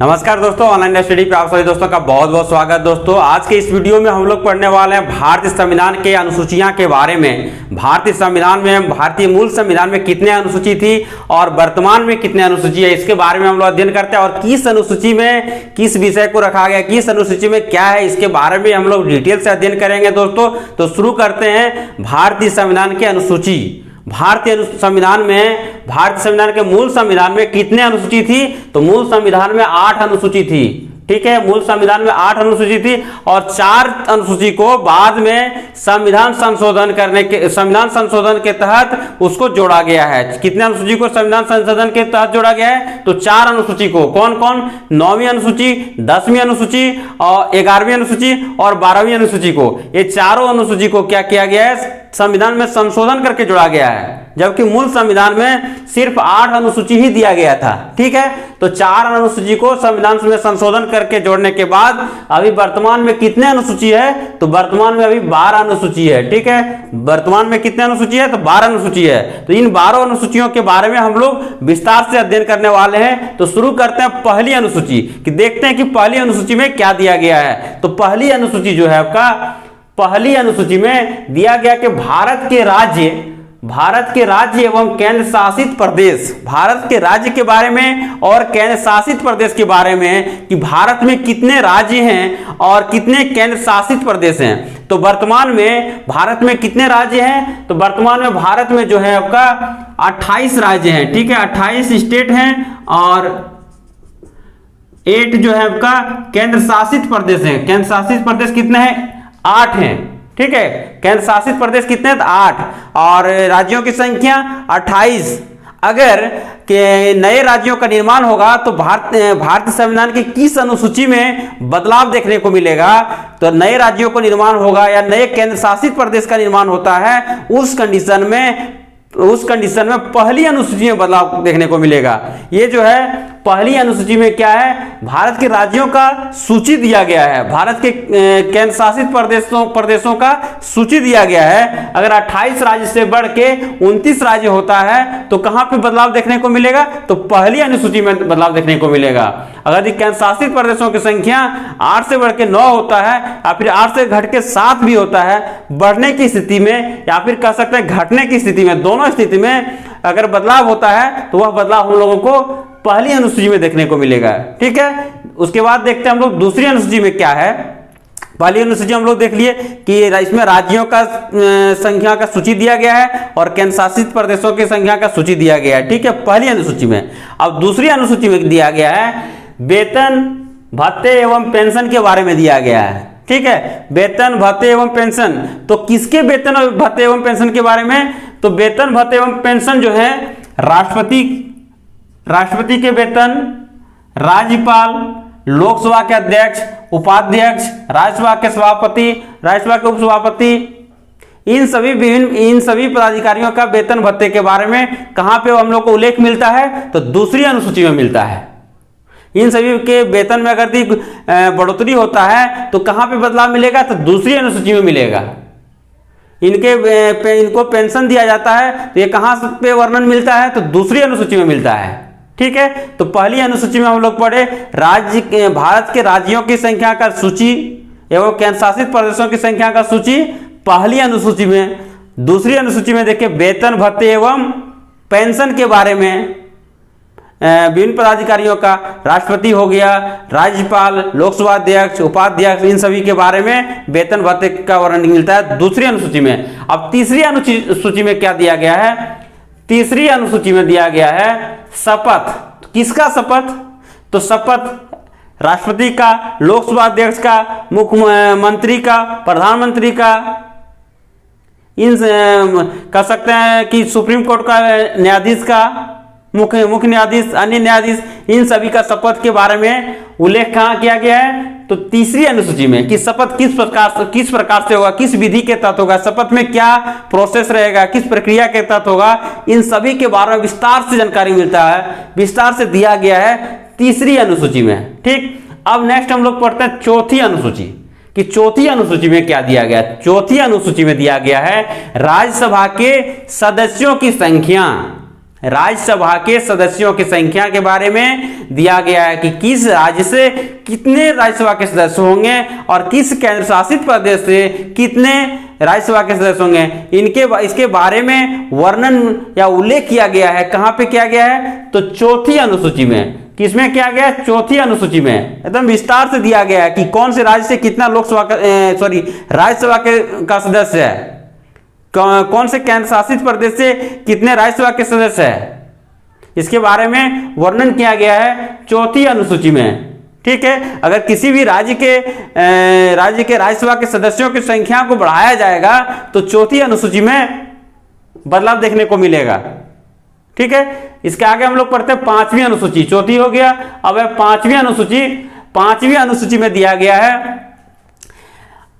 नमस्कार दोस्तों, online study पे आप सभी दोस्तों का बहुत बहुत स्वागत। दोस्तों आज के इस वीडियो में हम लोग पढ़ने वाले हैं भारतीय संविधान के अनुसूचियां के बारे में। भारतीय संविधान में, भारतीय मूल संविधान में कितने अनुसूची थी और वर्तमान में कितने अनुसूची है, इसके बारे में हम लोग अध्ययन करते हैं। और किस अनुसूची में किस विषय को रखा गया, किस अनुसूची में क्या है, इसके बारे में हम लोग डिटेल से अध्ययन करेंगे दोस्तों। तो शुरू करते हैं भारतीय संविधान की अनुसूची। भारतीय संविधान के मूल संविधान में कितने अनुसूची थी? तो मूल संविधान में 8 अनुसूची थी। ठीक है, मूल संविधान में 8 अनुसूची थी और 4 अनुसूची को बाद में संविधान संशोधन के तहत उसको जोड़ा गया है। कितने अनुसूची को संविधान संशोधन के तहत जोड़ा गया है? तो 4 अनुसूची को। कौन कौन? 9वीं अनुसूची, 10वीं अनुसूची और 11वीं अनुसूची और 12वीं अनुसूची को। ये चारों अनुसूची को क्या किया गया है? संविधान में संशोधन करके जोड़ा गया है, जबकि मूल संविधान में सिर्फ 8 अनुसूची ही दिया गया था। ठीक है, तो 4 अनुसूची को संविधान में संशोधन करके जोड़ने के बाद अभी वर्तमान में कितने अनुसूची है? तो वर्तमान में अभी 12 अनुसूची है। ठीक है, वर्तमान में कितने अनुसूची है? तो 12 अनुसूची है। तो इन 12 अनुसूचियों के बारे में हम लोग विस्तार से अध्ययन करने वाले हैं। तो शुरू करते हैं पहली अनुसूची कि देखते हैं कि पहली अनुसूची में क्या दिया गया है। तो पहली अनुसूची जो है आपका, पहली अनुसूची में दिया गया कि भारत के राज्य एवं केंद्र शासित प्रदेश, भारत के राज्य के बारे में और केंद्र शासित प्रदेश के बारे में कि भारत में कितने राज्य हैं और कितने केंद्र शासित प्रदेश हैं। तो वर्तमान में भारत में कितने राज्य हैं? तो वर्तमान में भारत में जो है आपका 28 राज्य हैं। ठीक है, 28 स्टेट हैं और 8 जो है आपका केंद्र शासित प्रदेश हैं। केंद्र शासित प्रदेश कितने हैं? 8 हैं। ठीक है, केंद्र शासित प्रदेश कितने? 8 और राज्यों की संख्या 28। अगर के नए राज्यों का निर्माण होगा तो भारतीय संविधान की किस अनुसूची में बदलाव देखने को मिलेगा? तो नए राज्यों को निर्माण होगा या नए केंद्र शासित प्रदेश का निर्माण होता है, उस कंडीशन में पहली अनुसूची में बदलाव देखने को मिलेगा। ये जो है पहली अनुसूची में क्या है? भारत के राज्यों का सूची दिया गया है, भारत के केंद्र शासित प्रदेशों का सूची दिया गया है। अगर 28 राज्य से बढ़ के 29 राज्य होता है तो कहां पे बदलाव देखने को मिलेगा? तो पहली अनुसूची में बदलाव देखने को मिलेगा। अगर केंद्र शासित प्रदेशों की संख्या 8 से बढ़ के 9 होता है या फिर 8 से घट के 7 भी होता है, बढ़ने की स्थिति में या फिर कह सकते हैं घटने की स्थिति में, दोनों स्थिति में अगर बदलाव होता है तो वह बदलाव हम लोगों को पहली अनुसूची में देखने को मिलेगा। ठीक है, उसके बाद देखते हैं हम लोग दूसरी अनुसूची में क्या है। पहली अनुसूची हम लोग देख लिए कि इसमें राज्यों का संख्या का सूची दिया गया है और केंद्र शासित प्रदेशों की संख्या का सूची दिया गया है। ठीक है, पहली अनुसूची में। अब दूसरी अनुसूची में दिया गया है वेतन, भत्ते एवं पेंशन के बारे में दिया गया है। ठीक है, वेतन, भत्ते एवं पेंशन। तो किसके वेतन और भत्ते एवं पेंशन के बारे में? तो वेतन, भत्ते एवं पेंशन जो है राष्ट्रपति के वेतन, राज्यपाल, लोकसभा के अध्यक्ष, उपाध्यक्ष, राज्यसभा के सभापति, राज्यसभा के उपसभापति, इन सभी पदाधिकारियों का वेतन भत्ते के बारे में कहां पे हम लोग को उल्लेख मिलता है? तो दूसरी अनुसूची में मिलता है। इन सभी के वेतन में अगर बढ़ोतरी होता है तो कहां पे बदलाव मिलेगा? तो दूसरी अनुसूची में मिलेगा। इनको पेंशन दिया जाता है तो ये कहां पे वर्णन मिलता है? तो दूसरी अनुसूची में मिलता है। ठीक है, तो पहली अनुसूची में हम लोग पढ़े भारत के राज्यों की संख्या का सूची एवं केंद्र शासित प्रदेशों की संख्या का सूची पहली अनुसूची में। दूसरी अनुसूची में देखिए वेतन, भत्ते एवं पेंशन के बारे में विभिन्न पदाधिकारियों का, राष्ट्रपति हो गया, राज्यपाल, लोकसभा अध्यक्ष, उपाध्यक्ष, इन सभी के बारे में वेतन भत्ते का वर्णन मिलता है दूसरी अनुसूची में। अब तीसरी अनुसूची में क्या दिया गया है? तीसरी अनुसूची में दिया गया है शपथ। किसका शपथ? तो शपथ राष्ट्रपति का, लोकसभा अध्यक्ष का, मुख्यमंत्री का, प्रधानमंत्री का, इन कह सकते हैं कि सुप्रीम कोर्ट का न्यायाधीश का, मुख्य न्यायाधीश, अन्य न्यायाधीश, इन सभी का शपथ के बारे में उल्लेख कहां किया गया है? तो तीसरी अनुसूची में कि शपथ किस प्रकार से होगा, किस विधि के तहत होगा, शपथ में क्या प्रोसेस रहेगा, किस प्रक्रिया के तहत होगा, इन सभी के बारे में विस्तार से जानकारी मिलता है, विस्तार से दिया गया है तीसरी अनुसूची में। ठीक, अब नेक्स्ट हम लोग पढ़ते हैं चौथी अनुसूची कि चौथी अनुसूची में क्या दिया गया। चौथी अनुसूची में दिया गया है राज्यसभा के सदस्यों की संख्या। राज्यसभा के सदस्यों की संख्या के बारे में दिया गया है कि किस राज्य से कितने राज्यसभा के सदस्य होंगे और किस केंद्र शासित प्रदेश से कितने राज्यसभा के सदस्य होंगे, इसके बारे में वर्णन या उल्लेख किया गया है। कहां पे किया गया है? तो चौथी अनुसूची में। किसमें किया गया है? चौथी अनुसूची में एकदम विस्तार से दिया गया है कि कौन से राज्य से कितना राज्यसभा का सदस्य है, कौन से केंद्र शासित प्रदेश से कितने राज्यसभा के सदस्य है, इसके बारे में वर्णन किया गया है चौथी अनुसूची में। ठीक है, अगर किसी भी राज्य के राज्यसभा के सदस्यों की संख्या को बढ़ाया जाएगा तो चौथी अनुसूची में बदलाव देखने को मिलेगा। ठीक है, इसके आगे हम लोग पढ़ते हैं पांचवी अनुसूची। चौथी हो गया, अब है पांचवी अनुसूची। पांचवी अनुसूची में दिया गया है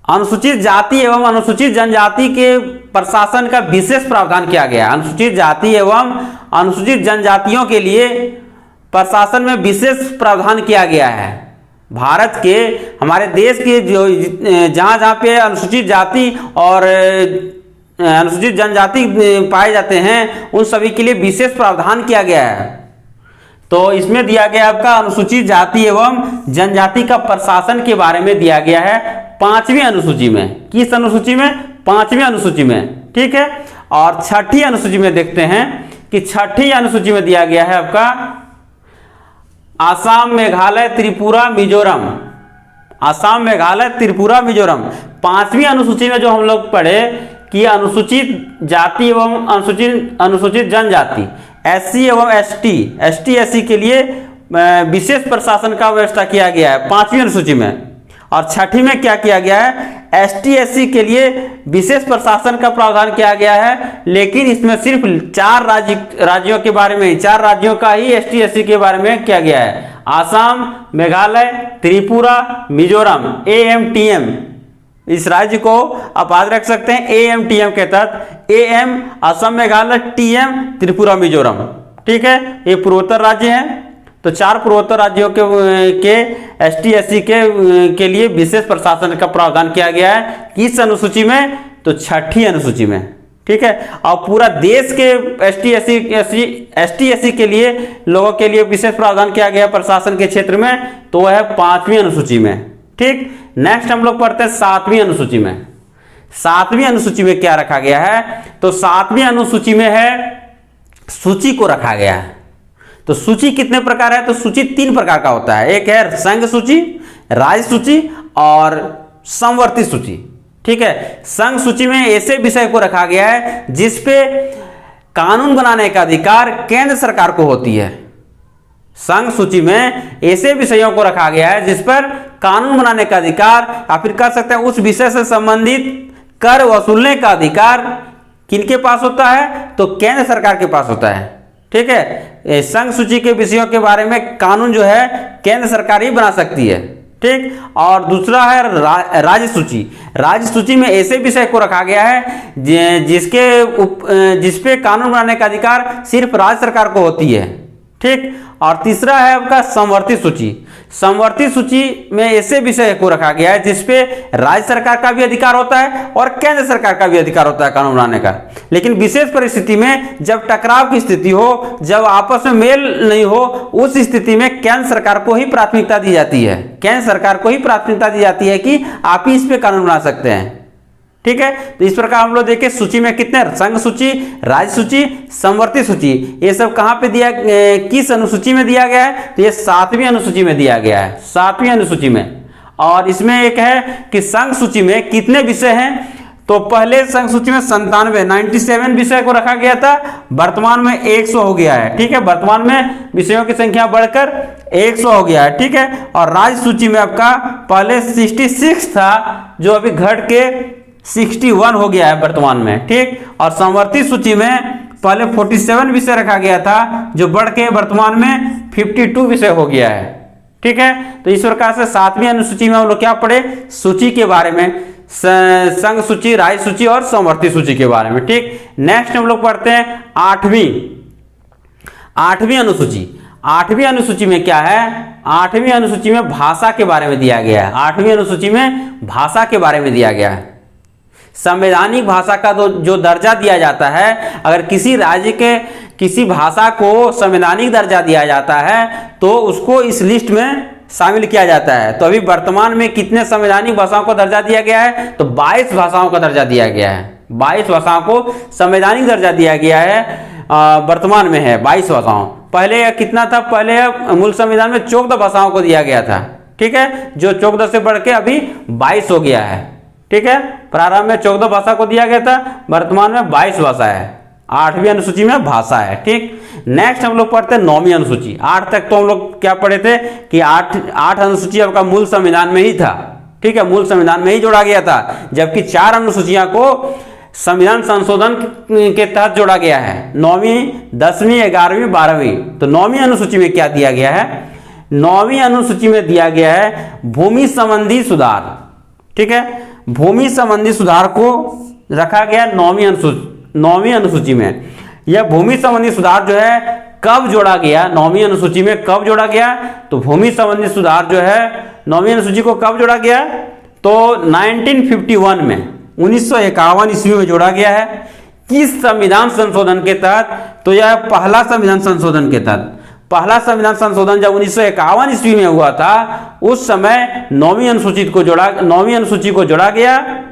अनुसूचित जाति एवं अनुसूचित जनजाति के प्रशासन का विशेष प्रावधान किया गया है। अनुसूचित जाति एवं अनुसूचित जनजातियों के लिए प्रशासन में विशेष प्रावधान किया गया है। भारत के, हमारे देश के जो जहाँ जहाँ पे अनुसूचित जाति और अनुसूचित जनजाति पाए जाते हैं उन सभी के लिए विशेष प्रावधान किया गया है। तो इसमें दिया गया आपका अनुसूचित जाति एवं जनजाति का प्रशासन के बारे में दिया गया है पांचवी अनुसूची में। किस अनुसूची में? पांचवी अनुसूची में। ठीक है, और छठी अनुसूची में देखते हैं कि छठी अनुसूची में दिया गया है आपका आसाम, मेघालय, त्रिपुरा, मिजोरम। आसाम, मेघालय, त्रिपुरा, मिजोरम। पांचवी अनुसूची में जो हम लोग पढ़े कि अनुसूचित जाति एवं अनुसूचित जनजाति, एससी एवं एसटी एससी के लिए विशेष प्रशासन का व्यवस्था किया गया है पांचवी अनुसूची में। और छठी में क्या किया गया है? एसटी एससी के लिए विशेष प्रशासन का प्रावधान किया गया है, लेकिन इसमें सिर्फ 4 राज्यों के बारे में, 4 राज्यों का ही एसटी एससी के बारे में किया गया है। आसाम, मेघालय, त्रिपुरा, मिजोरम, AMTM। इस राज्य को आप याद रख सकते हैं AMTM के तहत। AM Assam, Meghalaya, TM Tripura, Mizoram. ठीक है, ये पूर्वोत्तर राज्य हैं। तो 4 पूर्वोत्तर राज्यों के एसटी एससी के लिए विशेष प्रशासन का प्रावधान किया गया है। किस अनुसूची में? तो छठी अनुसूची में। ठीक है, और पूरा देश के एसटी एससी के लिए लोगों के लिए विशेष प्रावधान किया गया प्रशासन के क्षेत्र में, तो वह है पांचवी अनुसूची में। ठीक, नेक्स्ट हम लोग पढ़ते हैं सातवीं अनुसूची में। सातवीं अनुसूची में क्या रखा गया है? तो सातवीं अनुसूची में है सूची को रखा गया है। तो सूची कितने प्रकार है? तो सूची 3 प्रकार का होता है। एक है संघ सूची, राज्य सूची और समवर्ती सूची। ठीक है, संघ सूची में ऐसे विषय को रखा गया है जिसपे कानून बनाने का अधिकार केंद्र सरकार को होती है। संघ सूची में ऐसे विषयों को रखा गया है जिस पर कानून बनाने का अधिकार, या फिर कह सकते हैं उस विषय से संबंधित कर वसूलने का अधिकार किनके पास होता है? तो केंद्र सरकार के पास होता है। ठीक है, संघ सूची के विषयों के बारे में कानून जो है केंद्र सरकार ही बना सकती है। ठीक, और दूसरा है राज्य सूची। राज्य सूची में ऐसे विषय को रखा गया है जिसपे कानून बनाने का अधिकार सिर्फ राज्य सरकार को होती है। ठीक, और तीसरा है आपका समवर्ती सूची। समवर्ती सूची में ऐसे विषय को रखा गया है जिसपे राज्य सरकार का भी अधिकार होता है और केंद्र सरकार का भी अधिकार होता है कानून बनाने का, लेकिन विशेष परिस्थिति में जब टकराव की स्थिति हो, जब आपस में मेल नहीं हो, उस स्थिति में केंद्र सरकार को ही प्राथमिकता दी जाती है। केंद्र सरकार को ही प्राथमिकता दी जाती है कि आप ही इस पे कानून बना सकते हैं। ठीक है, तो इस प्रकार हम लोग देखें सूची में कितने, संघ सूची, राज्य सूची, समवर्ती सूची, ये सब कहां पे दिया, किस अनुसूची में दिया गया है? तो ये 7वीं अनुसूची में दिया गया है, 7वीं अनुसूची में। और इसमें एक है कि संघ सूची में कितने विषय हैं? तो पहले संघ सूची में 97 विषय को रखा गया था, वर्तमान में 100 हो गया है। ठीक है, वर्तमान में विषयों की संख्या बढ़कर 100 हो गया है। ठीक है, और राज्य सूची में आपका पहले 66 था जो अभी घट के 61 हो गया है वर्तमान में। ठीक, और समवर्ती सूची में पहले 47 विषय रखा गया था जो बढ़ के वर्तमान में 52 विषय हो गया है। ठीक है, तो इस प्रकार से 7वीं अनुसूची में हम लोग क्या पढ़े? सूची के बारे में, संघ सूची, राज्य सूची और समवर्ती सूची के बारे में। ठीक, नेक्स्ट हम लोग पढ़ते हैं 8वीं अनुसूची। 8वीं अनुसूची में क्या है? 8वीं अनुसूची में भाषा के बारे में दिया गया है। 8वीं अनुसूची में भाषा के बारे में दिया गया है। संवैधानिक भाषा का जो दर्जा दिया जाता है, अगर किसी राज्य किसी भाषा को संवैधानिक दर्जा दिया जाता है तो उसको इस लिस्ट में शामिल किया जाता है। तो अभी वर्तमान में कितने संवैधानिक भाषाओं को दर्जा दिया गया है? तो 22 भाषाओं का दर्जा दिया गया है। 22 भाषाओं को संवैधानिक दर्जा दिया गया है, वर्तमान में है 22 भाषाओं। पहले कितना था? पहले मूल संविधान में 14 भाषाओं को दिया गया था, ठीक है, जो 14 से बढ़ के अभी 22 हो गया है, ठीक है। प्रारंभ में 14 भाषा को दिया गया था, वर्तमान में 22 भाषा है, 8वीं अनुसूची में भाषा है, ठीक। नेक्स्ट हम लोग पढ़ते हैं 9वीं अनुसूची। 8 तक तो हम लोग क्या पढ़े थे कि 8 अनुसूची आपका मूल संविधान में ही था, ठीक है, मूल संविधान में ही जोड़ा गया था, जबकि 4 अनुसूचियां को संविधान संशोधन के तहत जोड़ा गया है, 9वीं, 10वीं, 11वीं, 12वीं। तो 9वीं अनुसूची में क्या दिया गया है? 9वीं अनुसूची में दिया गया है भूमि संबंधी सुधार, ठीक है। भूमि संबंधी सुधार को रखा गया 9वीं अनुसूची में। यह भूमि संबंधी सुधार जो है कब जोड़ा गया? 9वीं अनुसूची में कब जोड़ा गया? तो भूमि संबंधी सुधार जो है 9वीं अनुसूची को कब जोड़ा गया? तो 1951 में, 1951 ईस्वी में जोड़ा गया है। किस संविधान संशोधन के तहत? तो यह पहला संविधान संशोधन के तहत। पहला संविधान संशोधन जब 1951 ईस्वी में हुआ था, उस समय 9वीं अनुसूची को जोड़ा गया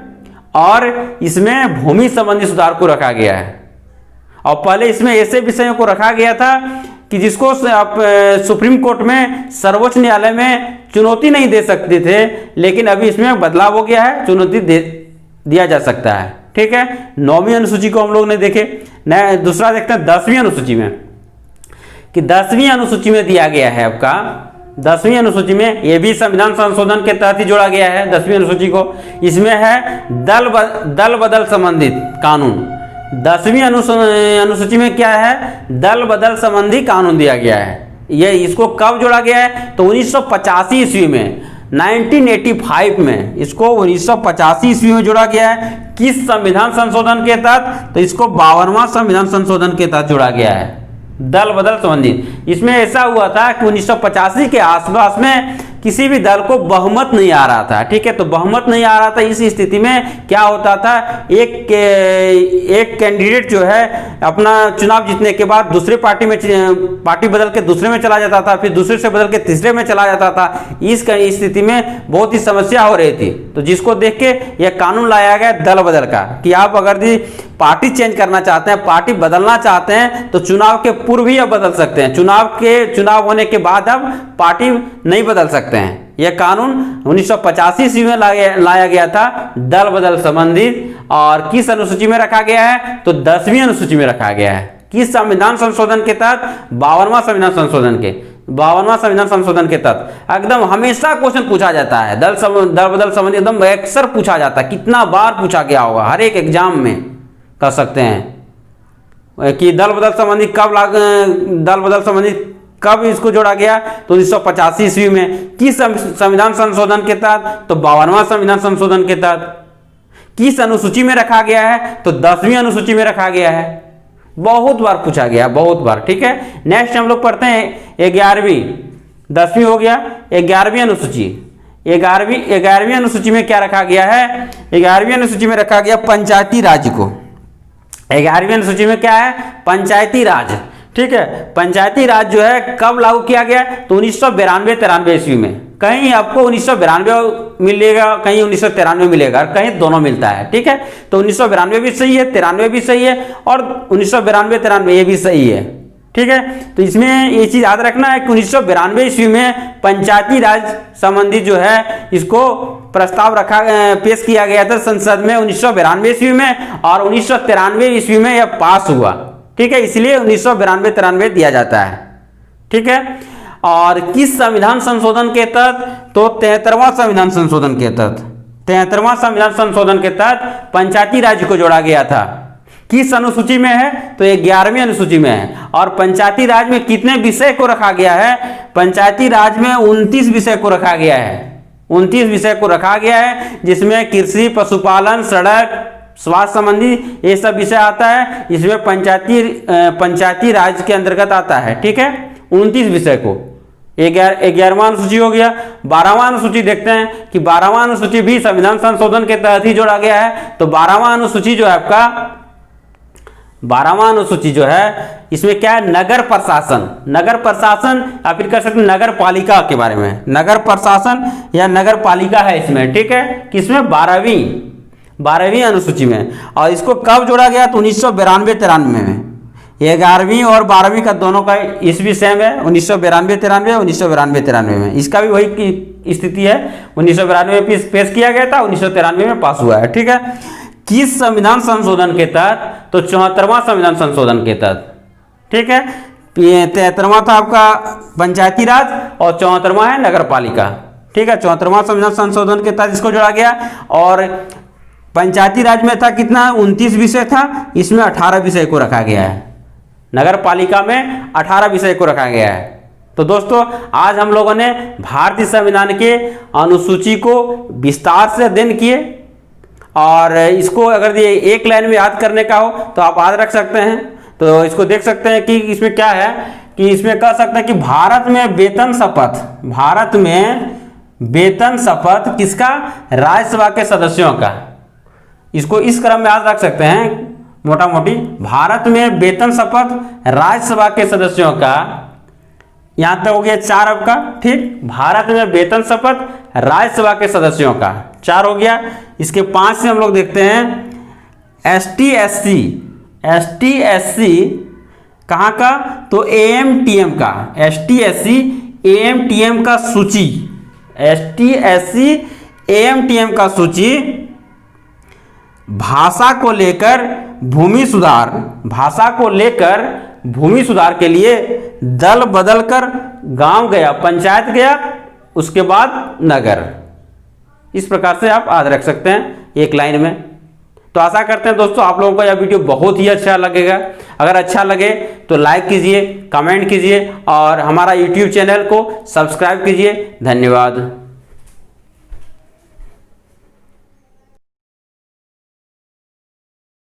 और इसमें भूमि संबंधी सुधार को रखा गया है। और पहले इसमें ऐसे विषयों को रखा गया था कि जिसको आप सुप्रीम कोर्ट में, सर्वोच्च न्यायालय में चुनौती नहीं दे सकते थे, लेकिन अभी इसमें बदलाव हो गया है, चुनौती दिया जा सकता है, ठीक है। 9वीं अनुसूची को हम लोग ने देखे। दूसरा देखते हैं 10वीं अनुसूची में, कि 10वीं अनुसूची में दिया गया है आपका, 10वीं अनुसूची में ये भी संविधान संशोधन के तहत ही जोड़ा गया है 10वीं अनुसूची को। इसमें है दल बदल संबंधित कानून। 10वीं अनुसूची में क्या है? दल बदल संबंधी कानून दिया गया है। ये इसको कब जोड़ा गया है? तो 1985 ईस्वी में, 1985 में इसको 1985 ईस्वी में जोड़ा गया है। किस संविधान संशोधन के तहत? तो इसको 52वां संविधान संशोधन के तहत जोड़ा गया है, दल बदल संबंधी। इसमें ऐसा हुआ था कि 1985 के आसपास में किसी भी दल को बहुमत नहीं आ रहा था, ठीक है। तो बहुमत नहीं आ रहा था, इस स्थिति में क्या होता था, एक कैंडिडेट जो है अपना चुनाव जीतने के बाद दूसरे पार्टी बदल के दूसरे में चला जाता था, फिर दूसरे से बदल के तीसरे में चला जाता था। इस स्थिति में बहुत ही समस्या हो रही थी। तो जिसको देख के यह कानून लाया गया दल बदल का, कि आप अगर पार्टी चेंज करना चाहते हैं, पार्टी बदलना चाहते हैं, तो चुनाव के पूर्व ही आप बदल सकते हैं, चुनाव होने के बाद आप पार्टी नहीं बदल सकते हैं। यह कानून 1985 ईस्वी में लाया गया था, दल बदल संबंधित। और किस अनुसूची में रखा गया है? तो 10वीं अनुसूची में रखा गया है। किस संविधान संशोधन के तहत? 52वां संविधान संशोधन के, 52वां संविधान संशोधन के तहत। एकदम हमेशा क्वेश्चन पूछा जाता है, दल बदल संबंधी एकदम अक्सर पूछा जाता है, कितना बार पूछा गया होगा, हर एक एग्जाम में कर सकते हैं कि दल बदल संबंधी कब इसको जोड़ा गया? तो 1985 ईस्वी में। किस संविधान संशोधन के तहत? तो 52वां संविधान संशोधन के तहत। किस अनुसूची में रखा गया है? तो 10वीं अनुसूची में रखा गया है। बहुत बार पूछा गया, बहुत बार, ठीक है। नेक्स्ट हम लोग पढ़ते हैं 11वीं, 10वीं हो गया, 11वीं अनुसूची। 11वीं अनुसूची में क्या रखा गया है? 11वीं अनुसूची में रखा गया पंचायती राज को। 11वीं अनुसूची में क्या है? पंचायती राज, ठीक है। पंचायती राज जो है कब लागू किया गया? तो 1992-93 ईस्वी में। कहीं आपको 1992 मिलेगा, कहीं 1993 मिलेगा, कहीं दोनों मिलता है, ठीक है। तो 1992 भी सही है, 93 भी सही है, और 1992-93 ये भी सही है, ठीक है। तो इसमें ये चीज याद रखना है कि 1992 ईस्वी में पंचायती राज संबंधी जो है इसको प्रस्ताव पेश किया गया था संसद में 1992 ईस्वी में, और 1993 ईस्वी में यह पास हुआ, ठीक है। इसलिए 1992-93 दिया जाता है, ठीक है। और किस संविधान संशोधन के तहत? तो 73वां संविधान संशोधन के तहत, 73वां संविधान संशोधन के तहत पंचायती राज को जोड़ा गया था। किस अनुसूची में है? तो 11वीं अनुसूची में है। और पंचायती राज में कितने विषय को रखा गया है? पंचायती राज में 29 विषय को रखा गया है, 29 विषय को रखा गया है, जिसमें कृषि, पशुपालन, सड़क, स्वास्थ्य संबंधी ये सब विषय आता है। इसमें पंचायती राज के अंतर्गत आता है, ठीक है। 29 विषय को 11वां अनुसूची हो गया। 12वां अनुसूची देखते हैं कि 12वां अनुसूची भी संविधान संशोधन के तहत ही जोड़ा गया है। तो 12वां अनुसूची जो है आपका, 12वां अनुसूची जो है इसमें क्या है, नगर प्रशासन या फिर कह सकते हैं नगर पालिका के बारे में, नगर प्रशासन या नगर पालिका है इसमें, ठीक है, किसमें 12वीं अनुसूची में। और इसको कब जोड़ा गया, तो 1992-93 में। 11वीं और 12वीं का दोनों का ईस्वी सेम है, 1992-93 में। इसका भी वही की स्थिति है, 1992 में पेश किया गया था, 1993 में पास हुआ है, ठीक है। किस संविधान संशोधन के तहत, तो 74वां संविधान संशोधन के तहत, ठीक है। 73वां था आपका पंचायती राज और 74वां है नगर पालिका, ठीक है। 74वां संविधान संशोधन के तहत इसको जोड़ा गया। और पंचायती राज में था कितना, 29 विषय था, इसमें 18 विषय को रखा गया है। नगर पालिका में 18 विषय को रखा गया है। तो दोस्तों आज हम लोगों ने भारतीय संविधान के अनुसूची को विस्तार से अध्ययन किए, और इसको अगर ये एक लाइन में याद करने का हो तो आप याद रख सकते हैं। तो इसको देख सकते हैं कि इसमें क्या है, कि इसमें कह सकते हैं कि भारत में वेतन शपथ किसका, राज्यसभा के सदस्यों का। इसको इस क्रम में याद रख सकते हैं मोटा मोटी, भारत में वेतन शपथ राज्यसभा के सदस्यों का, यहां तक हो गया 4 आपका, ठीक। भारत में वेतन शपथ राज्यसभा के सदस्यों का 4 हो गया। इसके 5 से हम लोग देखते हैं ST SC कहाँ का, तो AMTM का, ST SC AMTM का सूची, ST SC AMTM का सूची भाषा को लेकर भूमि सुधार के लिए दल बदल कर गांव गया, पंचायत गया, उसके बाद नगर। इस प्रकार से आप याद रख सकते हैं एक लाइन में। तो आशा करते हैं दोस्तों आप लोगों को यह वीडियो बहुत ही अच्छा लगेगा। अगर अच्छा लगे तो लाइक कीजिए, कमेंट कीजिए और हमारा YouTube चैनल को सब्सक्राइब कीजिए। धन्यवाद।